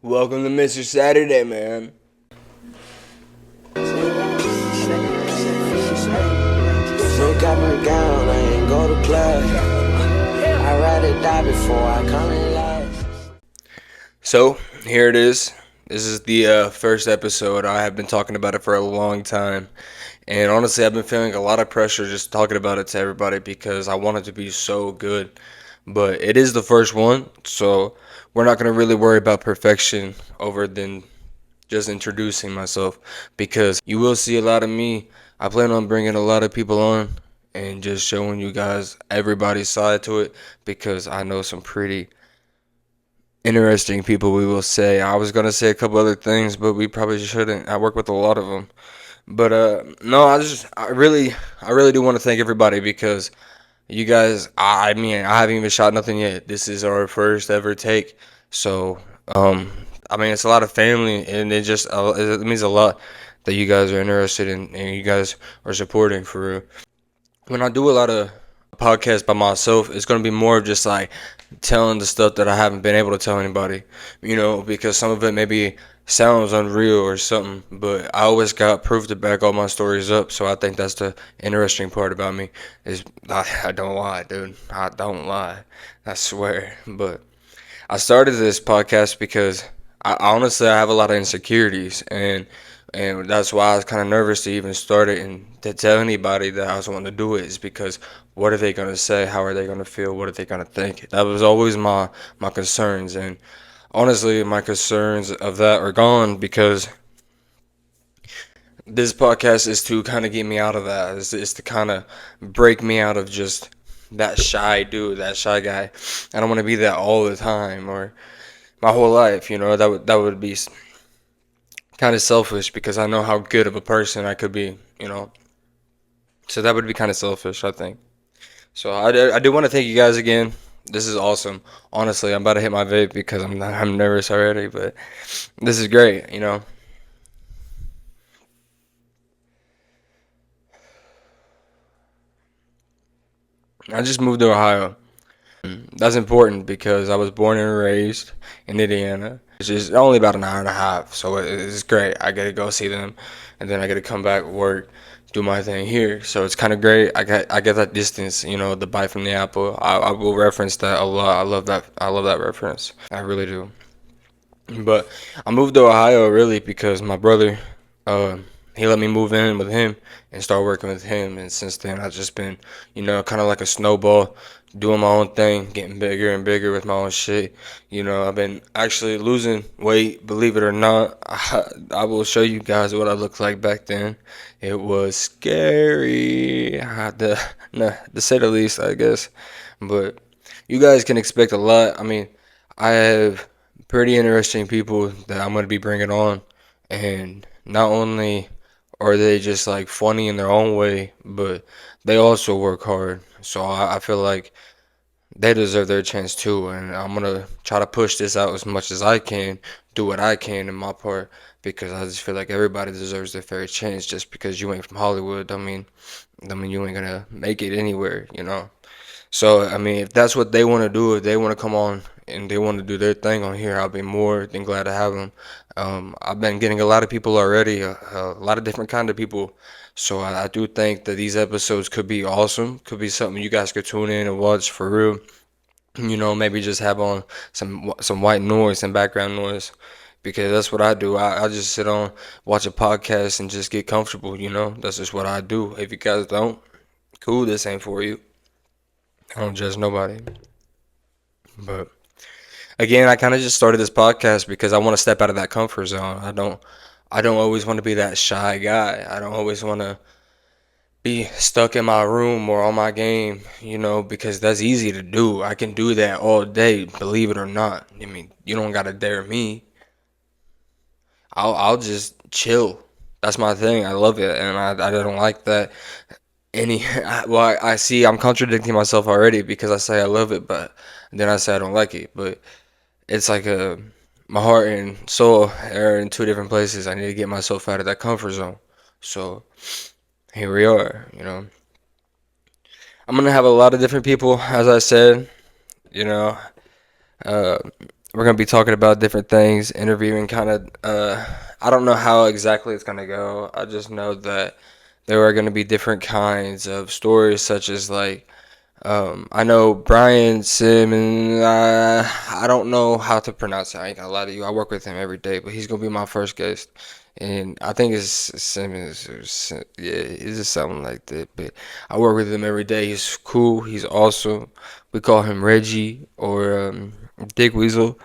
Welcome to Mr.Saturday, man. Smoke up my gown, I ain't go to club. I'd rather die before I come in last. So, here it is. This is the first episode. I have been talking about it for a long time. And honestly, I've been feeling a lot of pressure just talking about it to everybody because I want it to be so good. But it is the first one, so we're not going to really worry about perfection over than just introducing myself because you will see a lot of me. I plan on bringing a lot of people on and just showing you guys everybody's side to it because I know some pretty interesting people, we will say. I was gonna say a couple other things, but we probably shouldn't. I work with a lot of them. But no, I really do want to thank everybody because you guys. I mean, I haven't even shot nothing yet. This is our first ever take, so I mean, it's a lot of family, and it means a lot that you guys are interested in and you guys are supporting for real. When I do a lot of podcasts by myself, it's gonna be more of just like telling the stuff that I haven't been able to tell anybody, because some of it maybe sounds unreal or something, but I always got proof to back all my stories up. So I think that's the interesting part about me is I don't lie, dude. I don't lie. I swear. But I started this podcast because I have a lot of insecurities and that's why I was kind of nervous to even start it and to tell anybody that I was wanting to do it is because what are they gonna say? How are they gonna feel? What are they gonna think? That was always my concerns, and honestly, my concerns of that are gone because this podcast is to kind of get me out of that. It's to kind of break me out of just that shy dude, that shy guy. I don't want to be that all the time or my whole life. That would be kind of selfish because I know how good of a person I could be. So that would be kind of selfish, I think. So I do want to thank you guys again. This is awesome. Honestly, I'm about to hit my vape because I'm nervous already, but this is great. I just moved to Ohio. That's important because I was born and raised in Indiana, which is only about an hour and a half. So it's great. I get to go see them, and then I get to come back, work, do my thing here. So it's kind of great. I get that distance, the bite from the apple. I will reference that a lot. I love that. I love that reference. I really do. But I moved to Ohio really because my brother, uh, he let me move in with him and start working with him. And since then, I've just been, kind of like a snowball, doing my own thing, getting bigger and bigger with my own shit. I've been actually losing weight, believe it or not. I will show you guys what I looked like back then. It was scary, to say the least, I guess. But you guys can expect a lot. I mean, I have pretty interesting people that I'm going to be bringing on. And not only are they just like funny in their own way, but they also work hard. So I feel like they deserve their chance too. And I'm going to try to push this out as much as I can, do what I can in my part, because I just feel like everybody deserves their fair chance. Just because you ain't from Hollywood, I mean you ain't going to make it anywhere. So, I mean, if that's what they want to do, if they want to come on and they want to do their thing on here, I'll be more than glad to have them. I've been getting a lot of people already, a lot of different kind of people. So I do think that these episodes could be awesome. Could be something you guys could tune in and watch for real. Maybe just have on some white noise and background noise because that's what I do. I just sit on, watch a podcast and just get comfortable. That's just what I do. If you guys don't, cool, this ain't for you. I don't judge nobody. But again, I kind of just started this podcast because I want to step out of that comfort zone. I don't always want to be that shy guy. I don't always want to be stuck in my room or on my game, because that's easy to do. I can do that all day, believe it or not. I mean, you don't got to dare me. I'll just chill. That's my thing. I love it, and I don't like that I see I'm contradicting myself already because I say I love it, but then I say I don't like it. But it's like my heart and soul are in two different places. I need to get myself out of that comfort zone. So here we are. I'm gonna have a lot of different people, as I said. You know, uh, we're gonna be talking about different things, interviewing kind of. I don't know how exactly it's gonna go. I just know that there are gonna be different kinds of stories, such as like I know Brian Simmons. I don't know how to pronounce it. I ain't gonna lie to you. I work with him every day, but he's gonna be my first guest, and I think it's Simmons or yeah, it's just something like that. But I work with him every day. He's cool. He's awesome. We call him Reggie or Dick Weasel.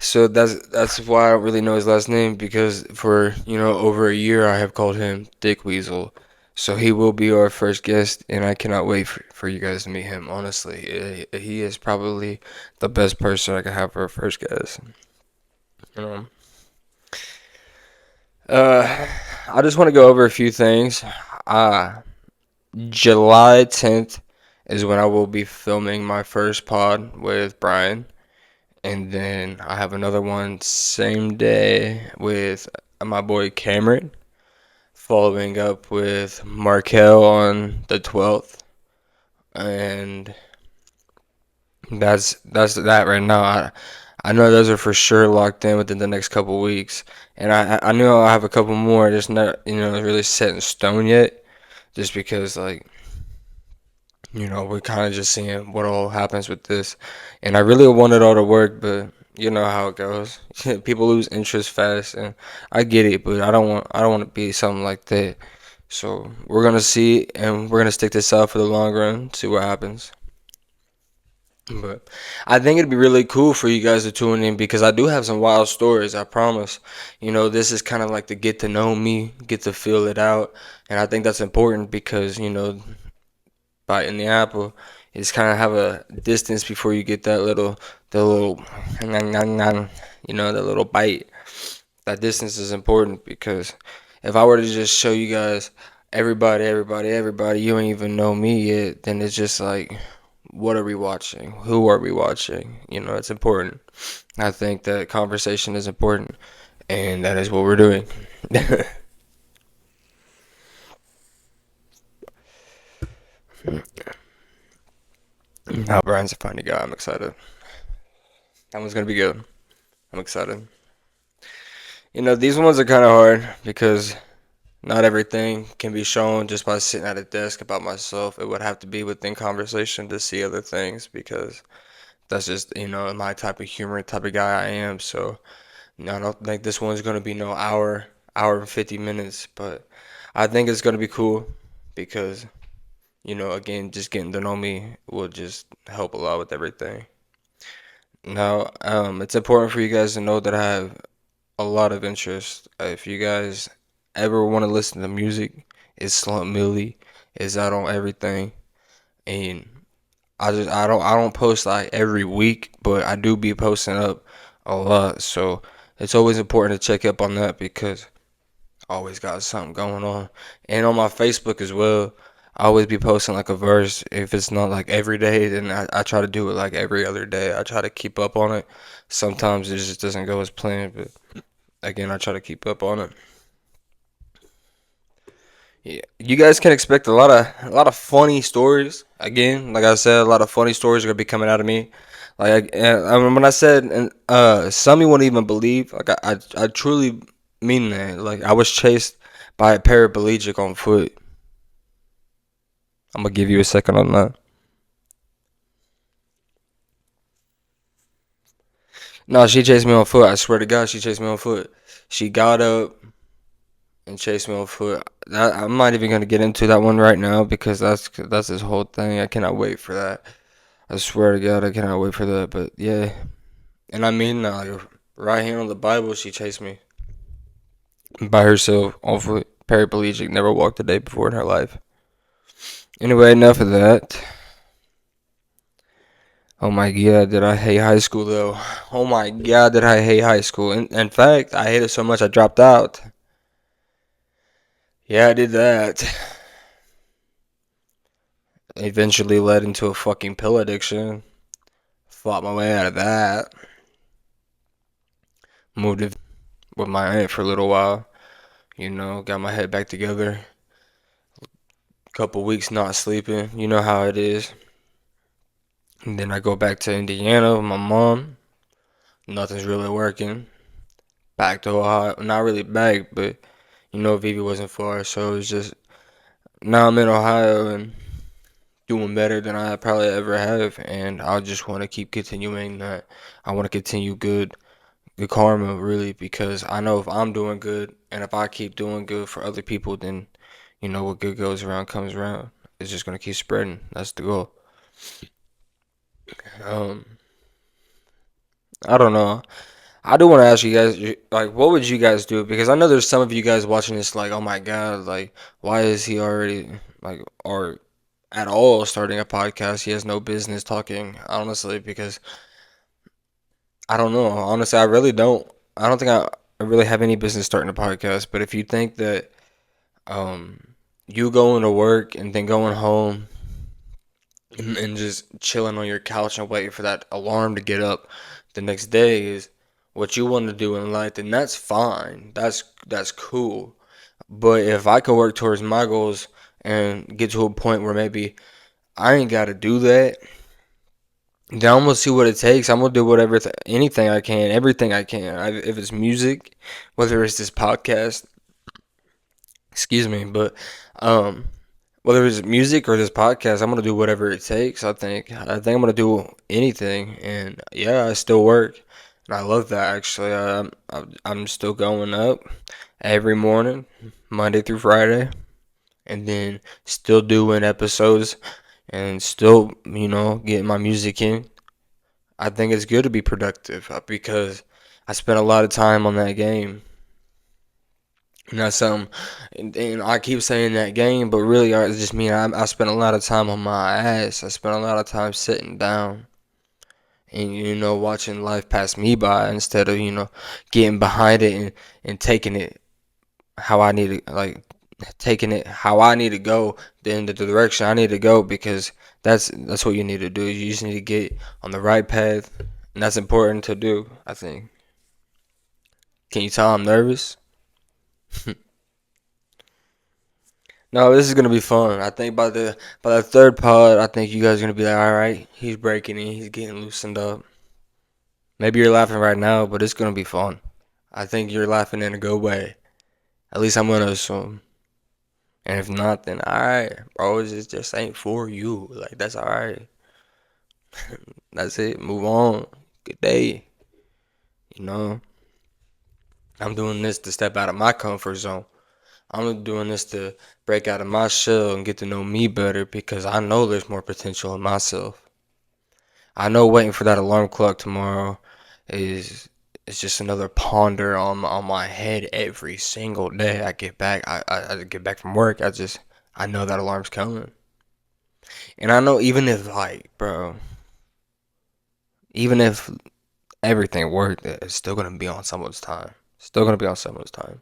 So that's why I don't really know his last name because for over a year I have called him Dick Weasel. So he will be our first guest, and I cannot wait for you guys to meet him. Honestly, he is probably the best person I could have for a first guest. You know, uh, I just want to go over a few things. Uh, July 10th is when I will be filming my first pod with Brian. And then I have another one same day with my boy Cameron, following up with Markel on the 12th. And that's that right now. I know those are for sure locked in within the next couple weeks. And I knew I'll have a couple more, just not really set in stone yet. Just because like we're kind of just seeing what all happens with this. And I really want it all to work, but you know how it goes. People lose interest fast, and I get it, but I don't want to be something like that. So we're gonna see, and we're gonna stick this out for the long run, see what happens. But I think it'd be really cool for you guys to tune in because I do have some wild stories, I promise. This is kind of like to get to know me, get to feel it out, and I think that's important because, biting the apple is kind of have a distance before you get the little, that little bite. That distance is important because if I were to just show you guys everybody, you ain't even know me yet, then it's just like, what are we watching? Who are we watching? It's important. I think that conversation is important, and that is what we're doing. Now Brian's a funny guy. I'm excited. That one's gonna be good. I'm excited. These ones are kind of hard because not everything can be shown just by sitting at a desk about myself. It would have to be within conversation to see other things because that's just, my type of humor, type of guy I am. So, I don't think this one's going to be no hour and 50 minutes, but I think it's going to be cool because, again, just getting to know me will just help a lot with everything. Now, it's important for you guys to know that I have a lot of interest. If you guys ever want to listen to music, it's Slump Millie. It's out on everything, and I don't post like every week, but I do be posting up a lot. So it's always important to check up on that because I always got something going on, and on my Facebook as well. I always be posting like a verse. If it's not like every day, then I try to do it like every other day. I try to keep up on it. Sometimes it just doesn't go as planned, but again, I try to keep up on it. Yeah, you guys can expect a lot of funny stories. Again, like I said, a lot of funny stories are gonna be coming out of me. Like when I said, and some you wouldn't even believe. Like I truly mean that. Like I was chased by a paraplegic on foot. I'm gonna give you a second on that. No, she chased me on foot. I swear to God, she chased me on foot. She got up and chased me on foot. I'm not even gonna get into that one right now because that's his whole thing. I cannot wait for that. I swear to God, I cannot wait for that. But yeah, and I mean, like, right here on the Bible, she chased me by herself on foot, paraplegic, never walked a day before in her life. Anyway, enough of that. Oh my God, did I hate high school though? Oh my God, did I hate high school? In fact, I hated it so much I dropped out. Yeah, I did that. Eventually led into a fucking pill addiction. Fought my way out of that. Moved in with my aunt for a little while. Got my head back together. Couple weeks not sleeping. You know how it is. And then I go back to Indiana with my mom. nothing's really working. Back to Ohio, not really back, but Vivi wasn't far, so it's just now I'm in Ohio and doing better than I probably ever have, and I just want to keep continuing that. I want to continue good karma, really, because I know if I'm doing good and if I keep doing good for other people, then what good goes around comes around. It's just gonna keep spreading. That's the goal. Um, I don't know. I do want to ask you guys, like, what would you guys do? Because I know there's some of you guys watching this, like, oh my God, like, why is he already, like, or at all starting a podcast? He has no business talking, honestly, because I don't know. Honestly, I really don't. I don't think I really have any business starting a podcast. But if you think that you going to work and then going home and just chilling on your couch and waiting for that alarm to get up the next day is what you want to do in life, then that's fine. That's cool. But if I can work towards my goals and get to a point where maybe I ain't got to do that, then I'm gonna see what it takes. I'm gonna do whatever, anything I can, everything I can. If it's music, whether it's this podcast, excuse me, but um, whether it's music or this podcast, I'm gonna do whatever it takes. I think I'm gonna do anything, and yeah, I still work, and I love that actually. I'm still going up every morning, Monday through Friday, and then still doing episodes and still getting my music in. I think it's good to be productive because I spent a lot of time on that game. And that's something, and I keep saying that game, but really I just mean I spent a lot of time on my ass. I spent a lot of time sitting down and watching life pass me by instead of getting behind it and taking it how I need to, like, taking it how I need to go, then the direction I need to go, because that's what you need to do. You just need to get on the right path, and that's important to do, I think. Can you tell I'm nervous? No, this is gonna be fun. I think by the third pod, I think you guys are gonna be like, all right, he's breaking in, he's getting loosened up. Maybe you're laughing right now, but it's gonna be fun. I think you're laughing in a good way. At least I'm gonna assume. And if not, then alright, bro, it just ain't for you. Like, that's alright. That's it. Move on. Good day. You know, I'm doing this to step out of my comfort zone. I'm doing this to break out of my shell and get to know me better because I know there's more potential in myself. I know waiting for that alarm clock tomorrow is it's just another ponder on my head every single day. I get back. I get back from work. I know that alarm's coming. And I know even if, like, bro, even if everything worked, it's still gonna be on someone's time. Still gonna be on someone's time.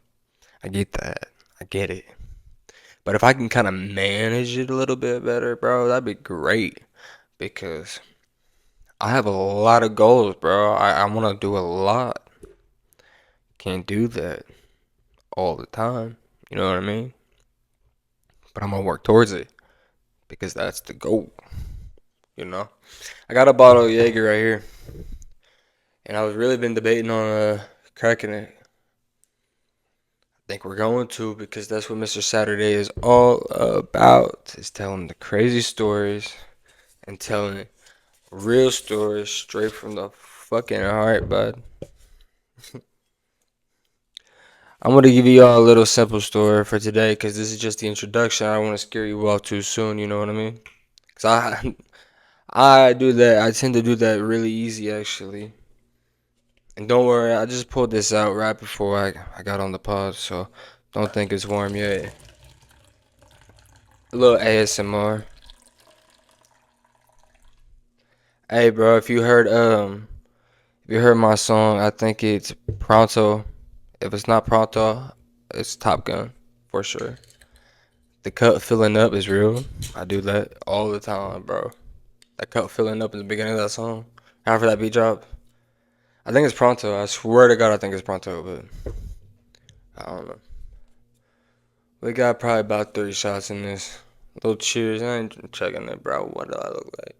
I get that. I get it. But if I can kind of manage it a little bit better, bro, that'd be great. Because I have a lot of goals, bro. I want to do a lot. Can't do that all the time. You know what I mean? But I'm gonna work towards it because that's the goal. You know. I got a bottle of Jaeger right here, and I was really been debating on cracking it. I think we're going to because that's what Mr. Saturday is all about. Is telling the crazy stories and telling real stories straight from the fucking heart, bud. I'm gonna give you all a little simple story for today because this is just the introduction. I don't want to scare you off too soon. You know what I mean? Cause I do that. I tend to do that really easy actually. And don't worry, I just pulled this out right before I got on the pod, so don't think it's warm yet. A little ASMR. Hey, bro, if you heard my song, I think it's Pronto. If it's not Pronto, it's Top Gun for sure. The cup filling up is real. I do that all the time, bro. That cup filling up in the beginning of that song. After that beat drop. I think it's Pronto. I swear to God, I think it's Pronto, but I don't know. We got probably about 30 shots in this. Little cheers. I ain't checking it, bro. What do I look like?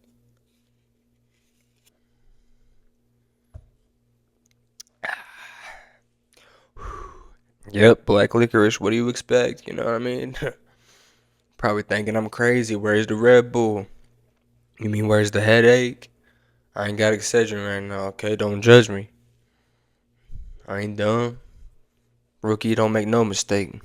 Yep, black licorice. What do you expect? You know what I mean? Probably thinking I'm crazy. Where's the Red Bull? You mean where's the headache? I ain't got Excedrin right now, okay? Don't judge me. I ain't dumb. Rookie, don't make no mistake.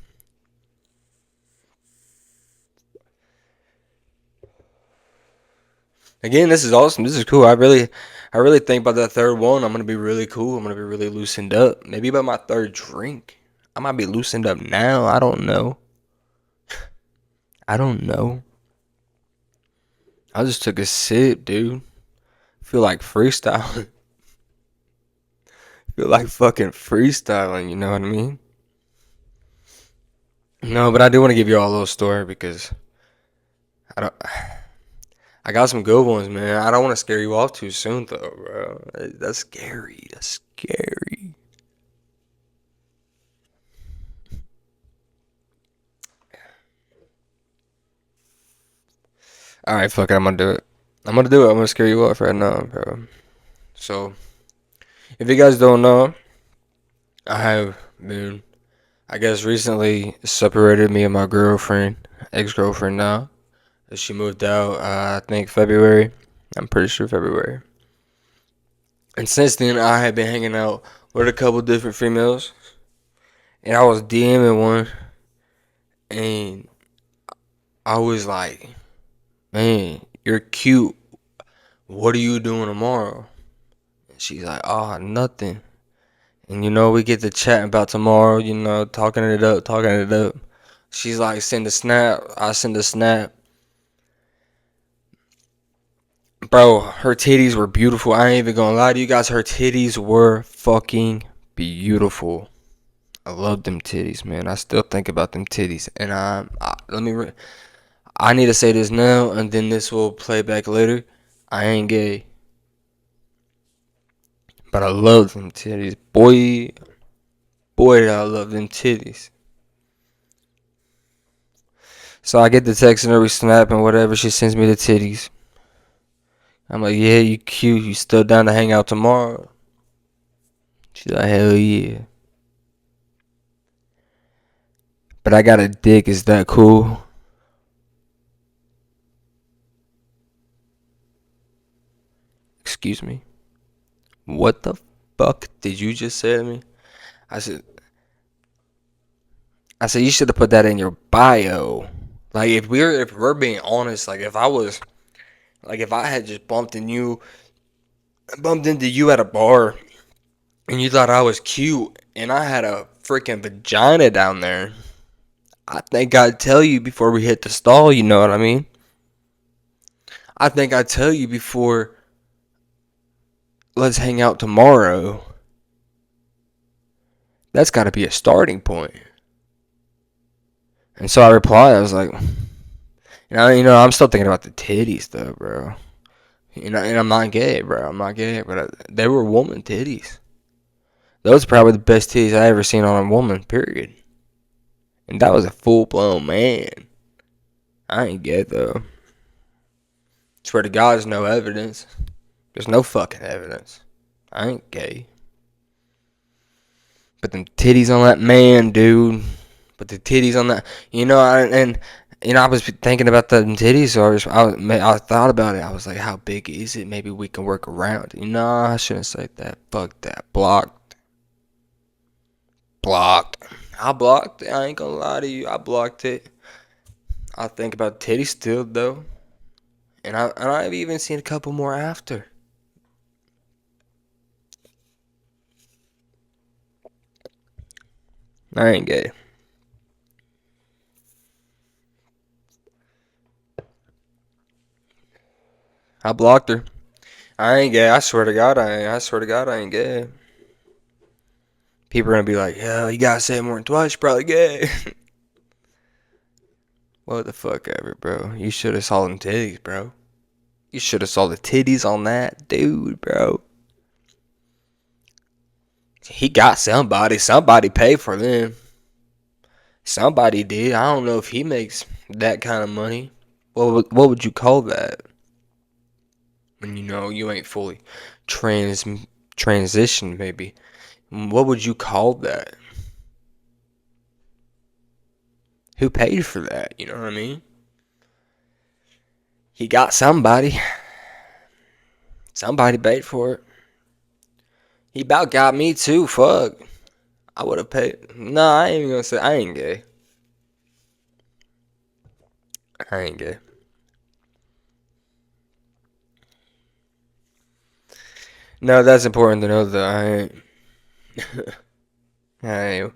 Again, this is awesome. This is cool. I really think by that third one, I'm gonna be really cool. I'm gonna be really loosened up. Maybe by my third drink, I might be loosened up now. I don't know. I don't know. I just took a sip, dude. Feel like freestyling. Feel like fucking freestyling. You know what I mean? No, but I do want to give you all a little story because I don't. I got some good ones, man. I don't want to scare you off too soon, though, bro. That's scary. That's scary. All right, fuck it. I'm gonna do it. I'm gonna do it. I'm gonna scare you off right now, bro. So, if you guys don't know, I have been, I guess, recently separated me and my girlfriend, ex-girlfriend now. She moved out, I think February. I'm pretty sure February. And since then, I have been hanging out with a couple different females, and I was DMing one, and I was like, "Man, you're cute. What are you doing tomorrow?" And she's like, "Oh, nothing." And we get to chatting about tomorrow, talking it up, talking it up. She's like, send a snap. I send a snap. Bro, her titties were beautiful. I ain't even gonna lie to you guys. Her titties were fucking beautiful. I love them titties, man. I still think about them titties. And I need to say this now, and then this will play back later. I ain't gay, but I love them titties. Boy, I love them titties. So I get the text and her, we snap and whatever. She sends me the titties. I'm like, yeah, you cute. You still down to hang out tomorrow? She's like, hell yeah. But I got a dick. Is that cool? Excuse me. What the fuck did you just say to me? I said, you should have put that in your bio. Like if we're being honest, if I had just bumped into you at a bar, and you thought I was cute, and I had a freaking vagina down there, I think I'd tell you before we hit the stall. You know what I mean? I think I'd tell you before. Let's hang out tomorrow. That's got to be a starting point. And so I replied. I was like, I'm still thinking about the titties though, bro. And I'm not gay, bro. I'm not gay, but they were woman titties. Those are probably the best titties I ever seen on a woman. Period. And that was a full blown man. I ain't gay though. Swear to God, there's no evidence. There's no fucking evidence. I ain't gay. But them titties on that man, dude. But the titties on that, I was thinking about the titties, so I thought about it. I was like, how big is it? Maybe we can work around it. I shouldn't say that. Fuck that. Blocked. Blocked. I blocked it. I ain't gonna lie to you. I blocked it. I think about titties still though, and I've even seen a couple more after. I ain't gay. I blocked her. I ain't gay. I swear to God, I ain't. I swear to God, I ain't gay. People are gonna be like, "Yeah, you gotta say it more than twice. You're probably gay." What the fuck ever, bro? You should have saw them titties, bro. You should have saw the titties on that dude, bro. He got somebody. Somebody paid for them. Somebody did. I don't know if he makes that kind of money. What would you call that? When you ain't fully trans transitioned, maybe. What would you call that? Who paid for that? You know what I mean? He got somebody. Somebody paid for it. He about got me too. Fuck. I would have paid. Nah, I ain't even gonna say I ain't gay. I ain't gay. No, that's important to know that I ain't. I ain't.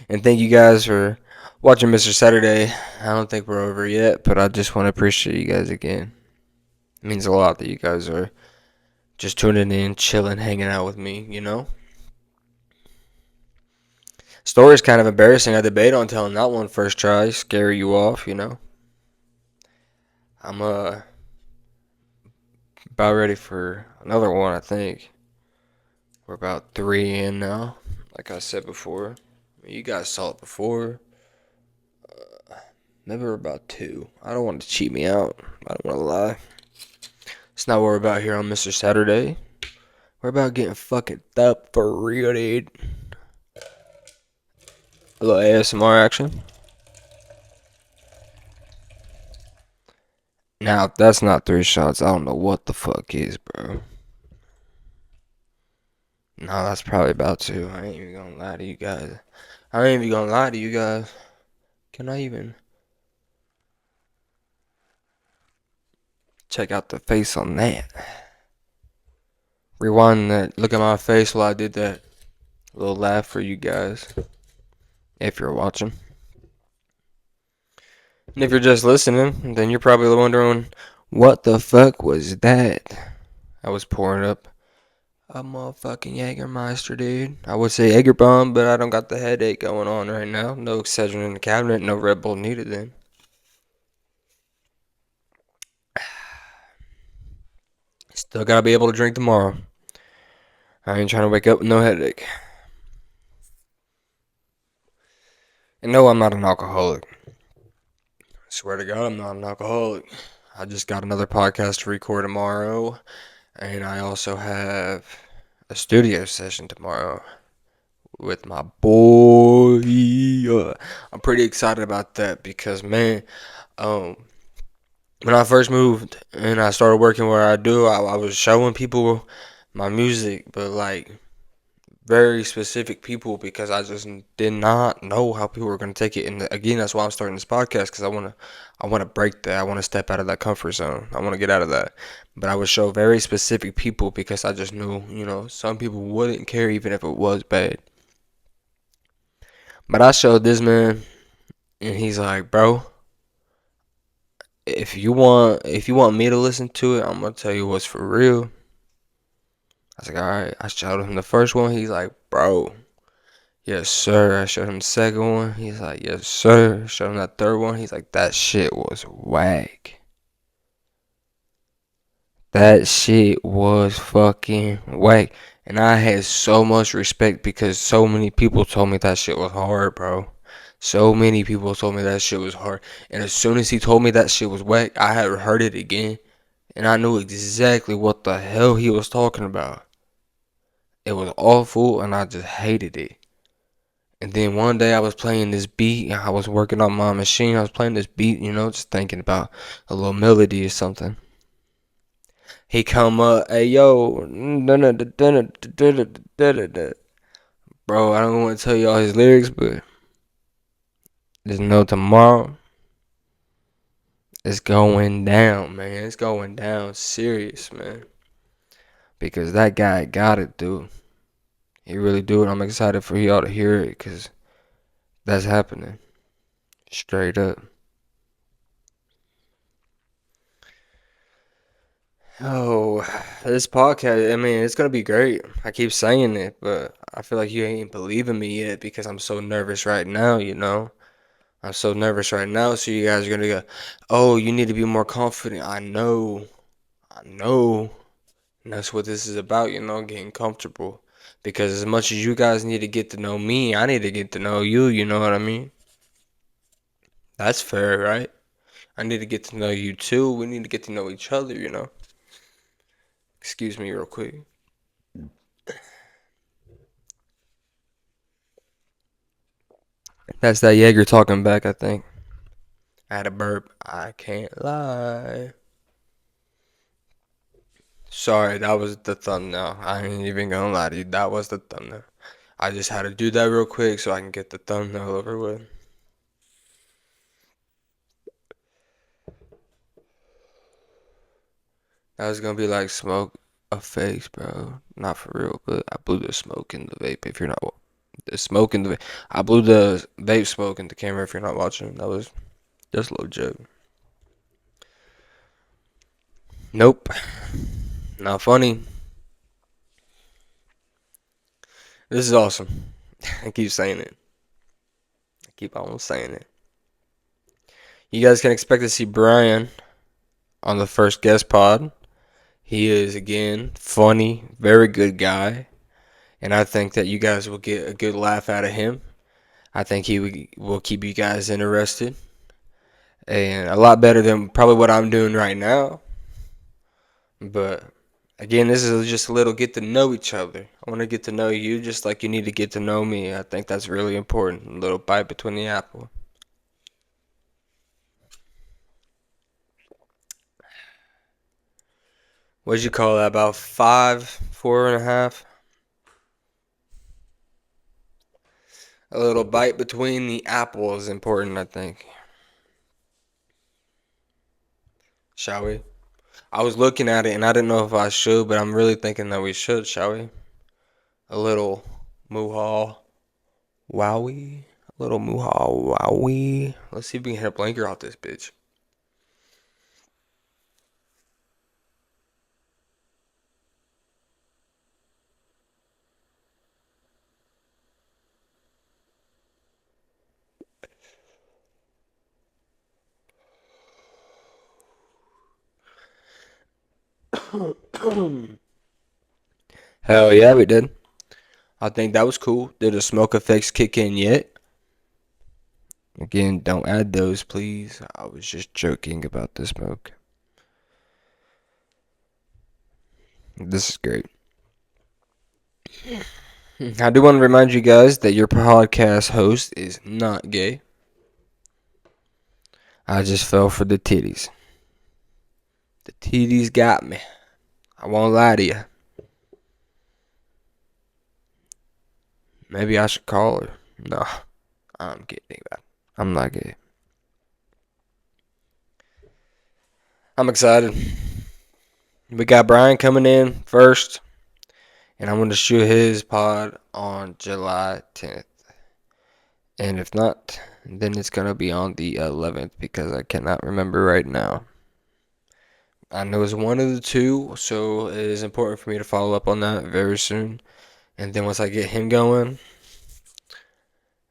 And thank you guys for watching Mr. Saturday. I don't think we're over yet, but I just want to appreciate you guys again. It means a lot that you guys are just tuning in, chilling, hanging out with me, you know? Story's kind of embarrassing. I debate on telling that one first try, scare you off, you know? I'm about ready for another one, I think. We're about 3 in now, like I said before. You guys saw it before. Maybe we're about 2. I don't want to cheat me out. I don't want to lie. It's not what we're about here on Mr. Saturday. We're about getting fucking up for real, dude. A little ASMR action. Now, if that's not 3 shots, I don't know what the fuck is, bro. No, that's probably about 2. I ain't even gonna lie to you guys. I ain't even gonna lie to you guys. Can I even check out the face on that? Rewind that. Look at my face while I did that. A little laugh for you guys. If you're watching. And if you're just listening, then you're probably wondering, what the fuck was that? I was pouring up a motherfucking Jägermeister, dude. I would say Jaeger bomb, but I don't got the headache going on right now. No Excedrin in the cabinet, no Red Bull needed then. Still gotta be able to drink tomorrow. I ain't trying to wake up with no headache. And no, I'm not an alcoholic. I swear to God, I'm not an alcoholic. I just got another podcast to record tomorrow. And I also have a studio session tomorrow with my boy. I'm pretty excited about that because, man, um, when I first moved and I started working where I do, I was showing people my music, but like very specific people because I just did not know how people were going to take it. And again, that's why I'm starting this podcast because I want to break that. I want to step out of that comfort zone. I want to get out of that. But I would show very specific people because I just knew, you know, some people wouldn't care even if it was bad. But I showed this man, and he's like, bro, if you want me to listen to it, I'm gonna tell you what's for real. I was like, all right. I showed him the first one. He's like, bro, yes sir. I showed him the second one. He's like, yes sir. Showed him that third one. He's like, that shit was whack. That shit was fucking whack. And I had so much respect because so many people told me that shit was hard, bro. So many people told me that shit was hard. And as soon as he told me that shit was whack, I had heard it again. And I knew exactly what the hell he was talking about. It was awful and I just hated it. And then one day I was playing this beat. I was working on my machine. I was playing this beat, you know, just thinking about a little melody or something. He come up, hey yo, bro. I don't want to tell you all his lyrics, but just know tomorrow it's going down, man. It's going down serious, man. Because that guy got it, dude. He really do it. I'm excited for y'all to hear it, cause that's happening, straight up. Oh, this podcast, I mean, it's gonna be great. I keep saying it, but I feel like you ain't believing me yet because I'm so nervous right now, you know? I'm so nervous right now, so you guys are gonna go, oh, you need to be more confident. I know. And that's what this is about, you know, getting comfortable. Because as much as you guys need to get to know me, I need to get to know you, you know what I mean? That's fair, right? I need to get to know you too. We need to get to know each other, you know? Excuse me, real quick. That's that Jaeger talking back, I think. I had a burp. I can't lie. Sorry, that was the thumbnail. I ain't even gonna lie to you. That was the thumbnail. I just had to do that real quick so I can get the thumbnail over with. That was gonna be like smoke a face, bro. Not for real, but I blew the smoke in the vape. If you're not, the smoke in the, I blew the vape smoke in the camera. If you're not watching, that was just a little joke. Nope, not funny. This is awesome. I keep saying it. I keep on saying it. You guys can expect to see Brian on the first guest pod. He is again funny, very good guy, and I think that you guys will get a good laugh out of him. I think he will keep you guys interested, and a lot better than probably what I'm doing right now. But again, this is just a little get to know each other. I want to get to know you just like you need to get to know me. I think that's really important. A little bite between the apple. What'd you call that? About five, 4.5? A little bite between the apple is important, I think. Shall we? I was looking at it and I didn't know if I should, but I'm really thinking that we should, shall we? A little muha wowie. A little muha wowie. Let's see if we can hit a blanker off this bitch. Hell yeah, we did. I think that was cool. Did the smoke effects kick in yet? Again, don't add those, please. I was just joking about the smoke. This is great. I do want to remind you guys that your podcast host is not gay. I just fell for the titties. The titties got me. I won't lie to you. Maybe I should call her. No, I'm kidding. I'm not gay. I'm excited. We got Brian coming in first, and I'm going to shoot his pod on July 10th. And if not, then it's going to be on the 11th because I cannot remember right now. I know it's one of the two, so it is important for me to follow up on that very soon. And then once I get him going,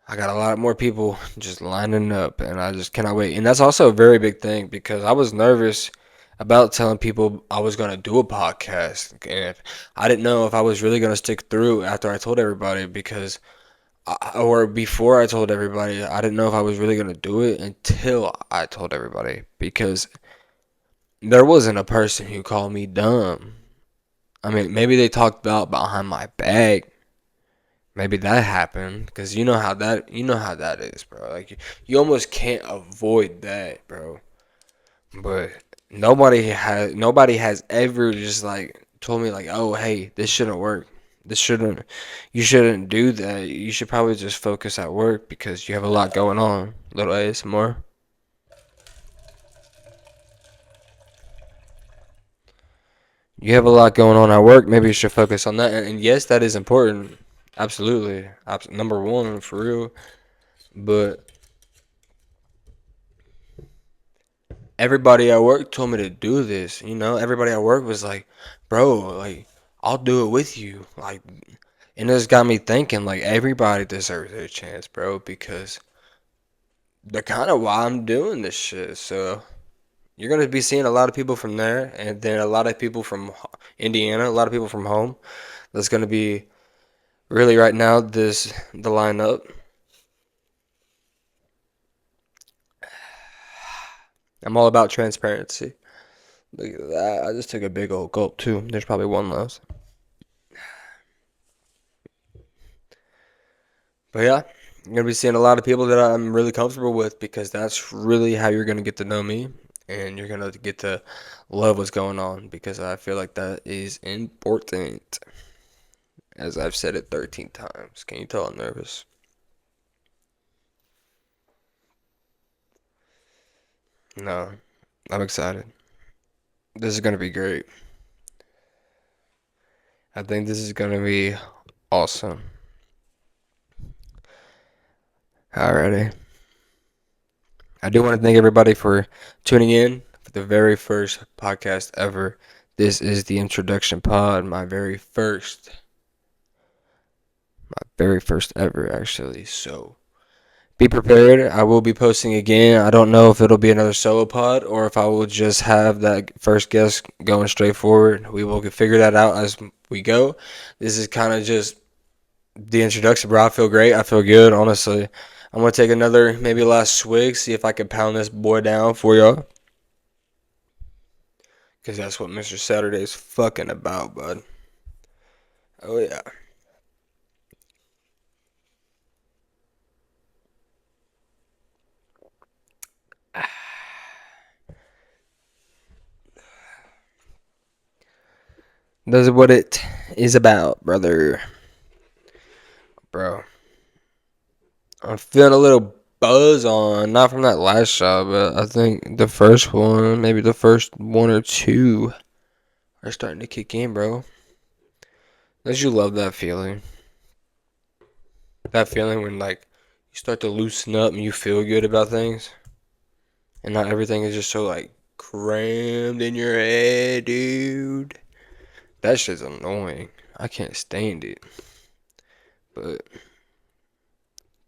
I got a lot more people just lining up, and I just cannot wait. And that's also a very big thing because I was nervous about telling people I was going to do a podcast. And I didn't know if I was really going to stick through after I told everybody because, or before I told everybody, I didn't know if I was really going to do it until I told everybody because there wasn't a person who called me dumb. I mean, maybe they talked about behind my back. Maybe that happened because you know how that is, bro. Like you almost can't avoid that, bro. But nobody has ever just like told me like, oh, hey, this shouldn't work. You shouldn't do that. You should probably just focus at work because you have a lot going on. Little ASMR. You have a lot going on at work. Maybe you should focus on that. And yes, that is important. Absolutely. Number one, for real. But everybody at work told me to do this. Everybody at work was like, bro, like, I'll do it with you. Like, and this got me thinking, like, everybody deserves their chance, bro, because they're kind of why I'm doing this shit. So you're going to be seeing a lot of people from there, and then a lot of people from Indiana, a lot of people from home. That's going to be really right now the lineup. I'm all about transparency. Look at that. I just took a big old gulp too. There's probably one left. But yeah. You're going to be seeing a lot of people that I'm really comfortable with because that's really how you're going to get to know me and you're going to get to love what's going on because I feel like that is important. As I've said it 13 times. Can you tell I'm nervous? No, I'm excited. This is going to be great. I think this is going to be awesome. Alrighty. I do want to thank everybody for tuning in for the very first podcast ever. This is the introduction pod, my very first ever actually. So be prepared. I will be posting again. I don't know if it'll be another solo pod or if I will just have that first guest going straight forward. We will figure that out as we go. This is kind of just the introduction, bro. I feel great. I feel good, honestly. I'm going to take another, maybe last swig, see if I can pound this boy down for y'all. Because that's what Mr. Saturday is fucking about, bud. Oh, yeah. That's what it is about, brother. Bro. I'm feeling a little buzz on, not from that last shot, but I think the first one, maybe the first one or two are starting to kick in, bro. Don't you love that feeling? That feeling when, like, you start to loosen up and you feel good about things. And not everything is just so, like, crammed in your head, dude. That shit's annoying. I can't stand it. But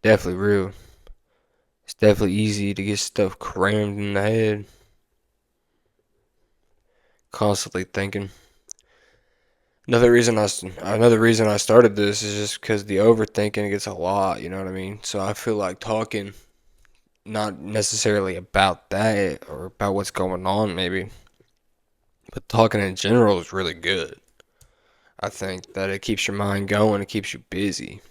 definitely real. It's definitely easy to get stuff crammed in the head. Constantly thinking. Another reason I started this is just because the overthinking gets a lot, you know what I mean? So I feel like talking not necessarily about that or about what's going on maybe, but talking in general is really good. I think that it keeps your mind going, it keeps you busy.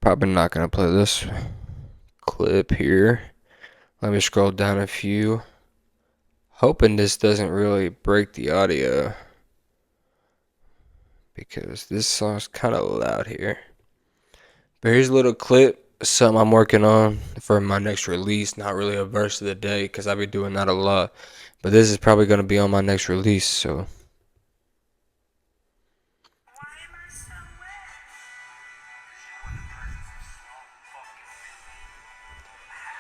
Probably not gonna play this clip here. Let me scroll down a few. Hoping this doesn't really break the audio because this song's kind of loud here. But here's a little clip, something I'm working on for my next release. Not really a verse of the day because I've been doing that a lot. But this is probably going to be on my next release, so.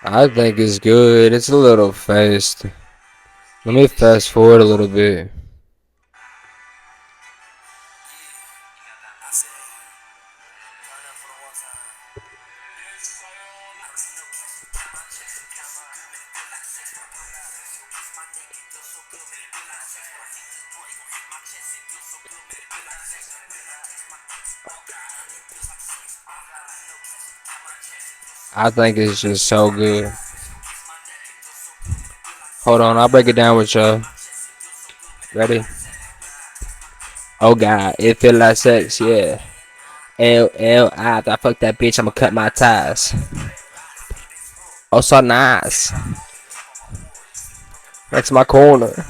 I think it's good. It's a little fast. Let me fast forward a little bit. I think it's just so good. Hold on, I'll break it down with y'all. Ready? Oh God, it feel like sex, yeah. I fuck that bitch, I'ma cut my ties. Oh, so nice. That's my corner.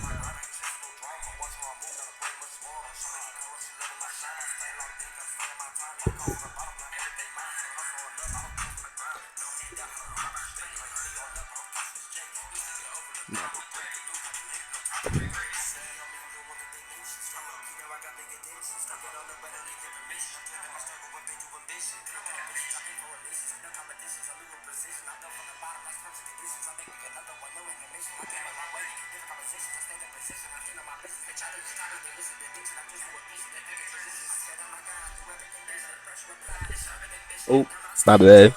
Oh, my bad.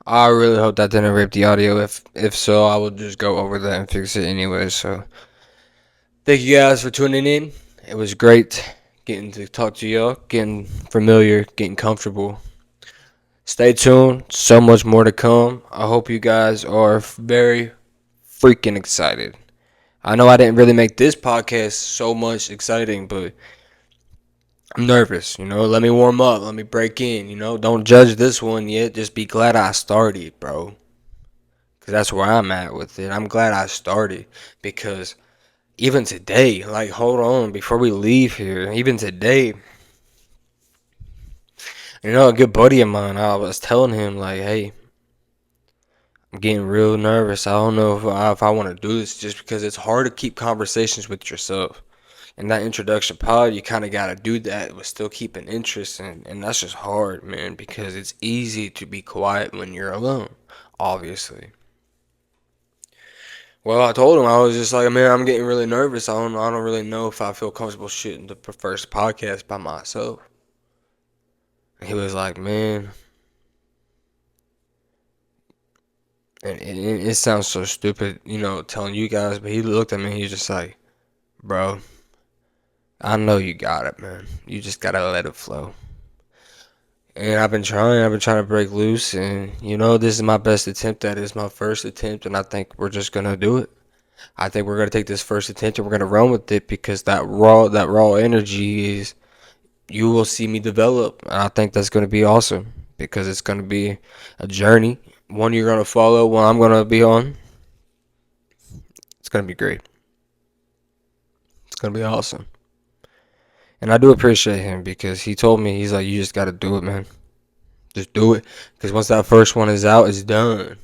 I really hope that didn't rape the audio. If so, I will just go over that and fix it anyway. So, thank you guys for tuning in. It was great getting to talk to y'all, getting familiar, getting comfortable. Stay tuned. So much more to come. I hope you guys are very freaking excited. I know I didn't really make this podcast so much exciting, but I'm nervous, let me warm up, let me break in, don't judge this one yet, just be glad I started, bro. Because that's where I'm at with it. I'm glad I started because even today, like, hold on, before we leave here, even today, a good buddy of mine, I was telling him, like, hey, I'm getting real nervous. I don't know if I want to do this just because it's hard to keep conversations with yourself. In that introduction pod, you kind of got to do that but still keep an interest, and that's just hard, man, because it's easy to be quiet when you're alone, obviously. Well, I told him I was just like, man, I'm getting really nervous. I don't really know if I feel comfortable shooting the first podcast by myself. He was like, man, and it sounds so stupid, telling you guys, but he looked at me, he's just like, bro, I know you got it, man. You just gotta let it flow. And I've been trying to break loose, and this is my best attempt at it. It's my first attempt, and I think we're just gonna do it. I think we're gonna take this first attempt and we're gonna run with it because that raw energy is you will see me develop, and I think that's gonna be awesome because it's gonna be a journey. One you're gonna follow, one I'm gonna be on. It's gonna be great. It's gonna be awesome. And I do appreciate him because he told me, he's like, you just gotta do it, man. Just do it. Because once that first one is out, it's done.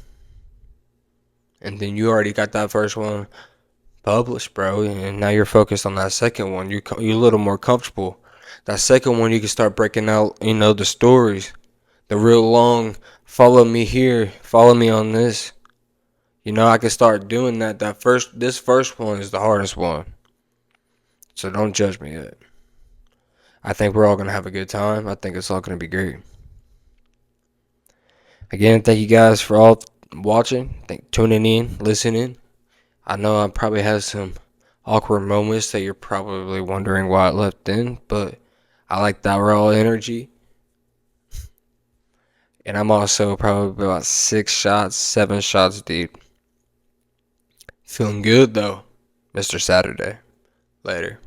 And then you already got that first one published, bro. And now you're focused on that second one. You're a little more comfortable. That second one, you can start breaking out, the stories. The real long, follow me here, follow me on this. I can start doing that. This first one is the hardest one. So don't judge me yet. I think we're all going to have a good time. I think it's all going to be great. Again, thank you guys for all watching, tuning in, listening. I know I probably had some awkward moments that you're probably wondering why it left in, but I like that raw energy. And I'm also probably about 6 shots, 7 shots deep. Feeling good though, Mr. Saturday. Later.